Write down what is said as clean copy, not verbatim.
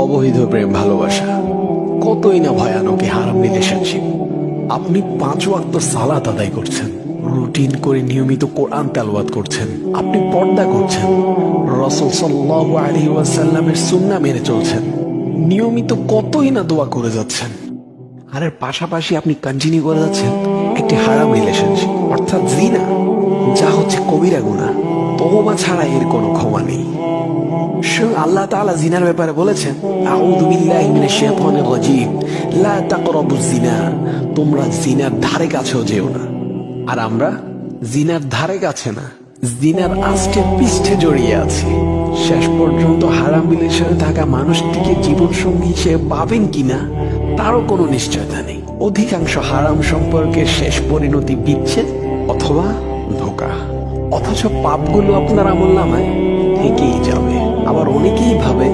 অবৈধ প্রেম ভালোবাসা কতই না ভয়ানক এই হারাম রিলেশনশিপ। আপনি 5 ওয়াক্ত সালাত আদায় করছেন, রুটিন করে নিয়মিত কোরআন তেলাওয়াত করছেন, আপনি পর্দা করছেন, রাসূল সাল্লাল্লাহু আলাইহি ওয়াসাল্লামের সুন্নাহ মেনে চলছেন, নিয়মিত কতই না দোয়া করে যাচ্ছেন, আর এর পাশাপাশি আপনি কন্টিনিউ করে যাচ্ছেন একটি হারাম রিলেশনশিপ অর্থাৎ জিনা, যা হচ্ছে কবিরা গুনাহ। তওবা ছাড়া এর কোনো ক্ষমা নেই। স্বয়ং আল্লাহ তাআলা জিনার ব্যাপারে বলেছেন, আউযু বিল্লাহি মিনাশ শাইতানির রাজীম, লা তাকরাবুজ জিনা, তোমরা জিনার ধারে কাছেও যেও না। আর আমরা জিনার ধারে কাছে না, জিনার আষ্টে পৃষ্ঠে জড়িয়ে আছি। শেষ পর্যন্ত হারাম রিলেশনে থাকা মানুষটিকে জীবন সঙ্গী হিসেবে পাবেন কিনা তারও কোনো নিশ্চয়তা নেই। অধিকাংশ হারাম সম্পর্কের শেষ পরিণতি বিচ্ছেদ অথবা ধোঁকা, অথচ পাপগুলো আপনার আমলনামায় থেকেই যাবে। আবার অনেকেই ভাবে